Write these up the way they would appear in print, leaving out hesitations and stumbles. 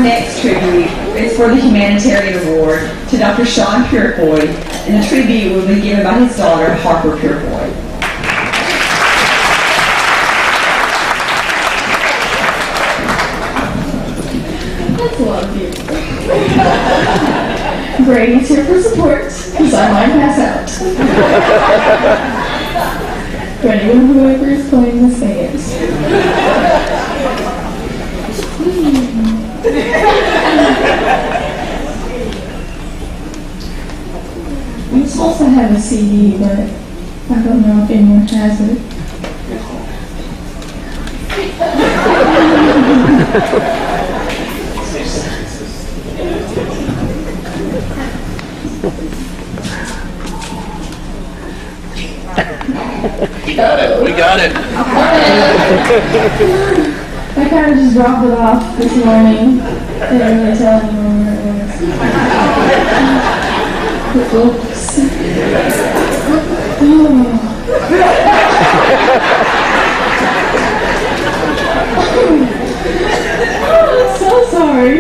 next tribute is for the Humanitarian Award to Dr. Shawn Purifoy, and the tribute will be given by his daughter, Harper Purifoy. That's a lot of you. Brady's here for support, because I might pass out. For anyone whoever is playing the stands. I'm supposed to have a CD, but I don't know if anyone has it. We got it. I kind of just dropped it off this morning. Didn't really tell anyone where it was. Oops. Oh, I'm so sorry.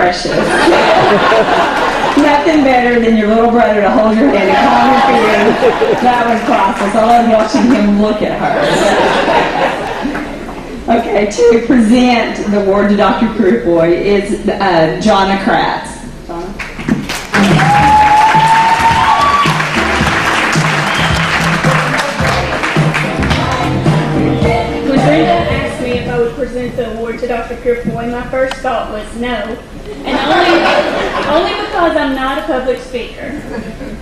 precious. Nothing better than your little brother to hold your hand and calm your feelings. That was priceless. I love watching him look at her. Okay, to present the award to Dr. Purifoy is Johna Kratz. When Brenda asked me if I would present the award to Dr. Purifoy, my first thought was no, and only because I'm not a public speaker.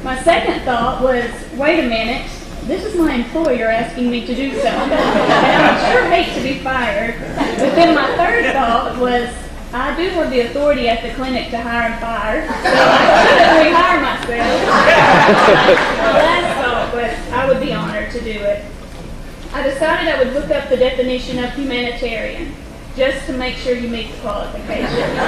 My second thought was, wait a minute, this is my employer asking me to do so, and I would sure hate to be fired. But then my third thought was, I do have the authority at the clinic to hire and fire, so I should rehire myself. My last thought was, I would be honored to do it. I decided I would look up the definition of humanitarian, just to make sure you meet the qualifications.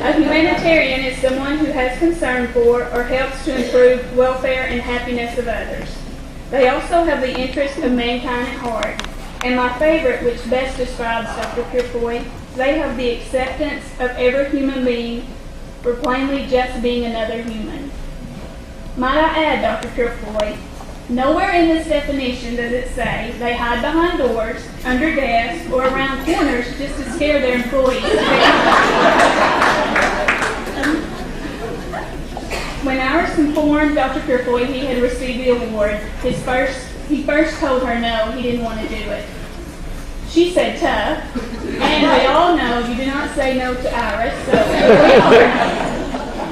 A humanitarian is someone who has concern for or helps to improve welfare and happiness of others. They also have the interest of mankind at heart. And my favorite, which best describes Dr. Purifoy, they have the acceptance of every human being for plainly just being another human. Might I add, Dr. Purifoy, nowhere in this definition does it say they hide behind doors, under desks, or around corners just to scare their employees. When I was informed Dr. Purifoy he had received the award, he first told her no, he didn't want to do it. She said tough, and we all know you do not say no to Iris, so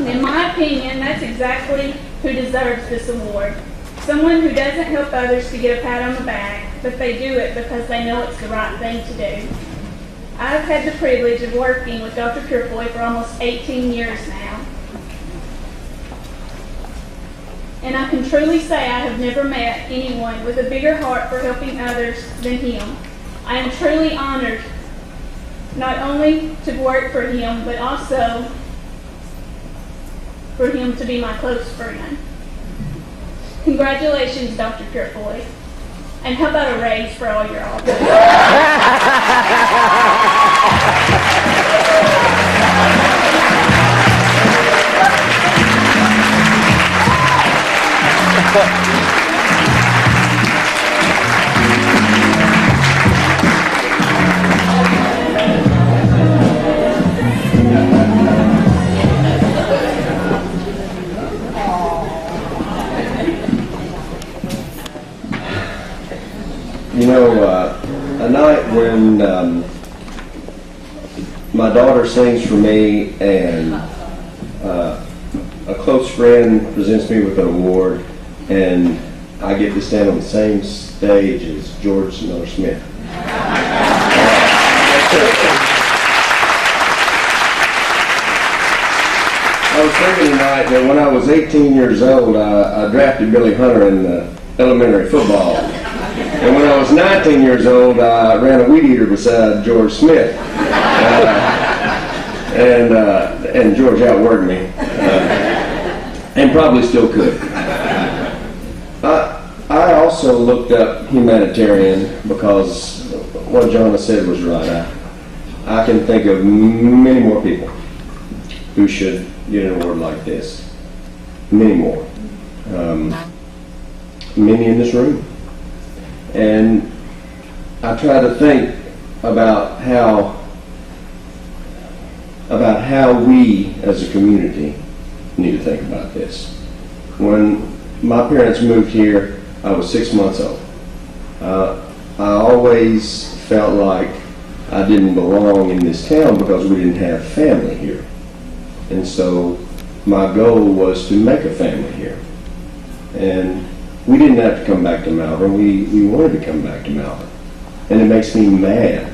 in my opinion, that's exactly who deserves this award. Someone who doesn't help others to get a pat on the back, but they do it because they know it's the right thing to do. I've had the privilege of working with Dr. Purifoy for almost 18 years now. And I can truly say I have never met anyone with a bigger heart for helping others than him. I am truly honored not only to work for him, but also for him to be my close friend. Congratulations, Dr. Purifoy. And how about a raise for all your office? You know, a night when my daughter sings for me and a close friend presents me with an award and I get to stand on the same stage as George Miller Smith. I was thinking tonight that when I was 18 years old, I drafted Billy Hunter in elementary football. And when I was 19 years old, I ran a weed eater beside George Smith. And George outworked me. And probably still could. I also looked up humanitarian because what Johna said was right. I can think of many more people who should get an award like this. Many more. Many in this room. And I try to think about how we as a community need to think about this. When my parents moved here, I was 6 months old. I always felt like I didn't belong in this town because we didn't have family here. And so my goal was to make a family here. And we didn't have to come back to Malvern. We wanted to come back to Malvern. And it makes me mad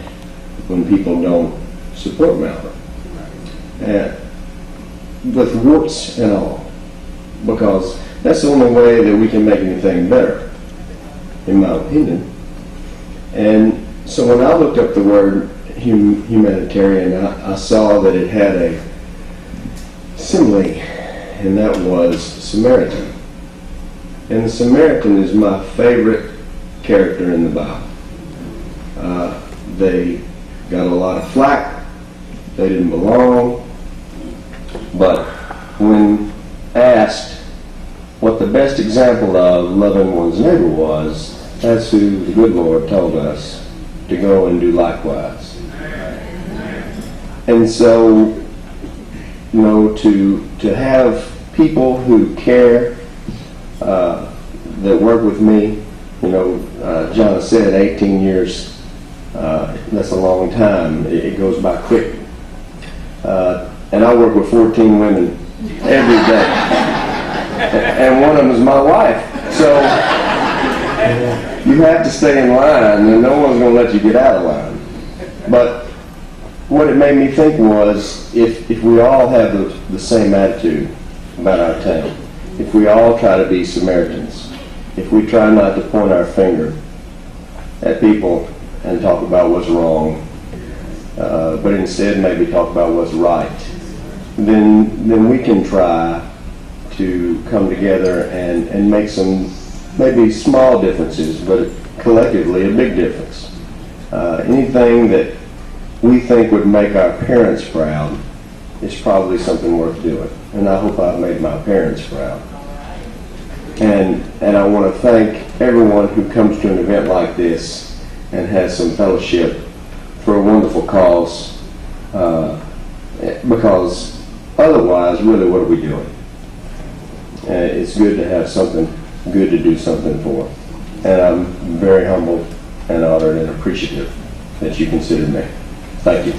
when people don't support Malvern. With warts and all. Because that's the only way that we can make anything better, in my opinion. And so when I looked up the word humanitarian, I saw that it had a simile, and that was Samaritan. And the Samaritan is my favorite character in the Bible. They got a lot of flack. They didn't belong. But when asked what the best example of loving one's neighbor was, that's who the good Lord told us to go and do likewise. And so, you know, to have people who care, that work with me, you know, Johna said 18 years, that's a long time. It goes by quick. And I work with 14 women every day. And one of them is my wife. So you have to stay in line, and no one's going to let you get out of line. But what it made me think was, if we all have the same attitude about our town, if we all try to be Samaritans, if we try not to point our finger at people and talk about what's wrong, but instead maybe talk about what's right, then we can try to come together and make some maybe small differences, but collectively a big difference. Anything that we think would make our parents proud is probably something worth doing. And I hope I've made my parents proud. And I want to thank everyone who comes to an event like this and has some fellowship for a wonderful cause, because otherwise, really, what are we doing? It's good to have something good to do something for. And I'm very humbled and honored and appreciative that you consider me. Thank you.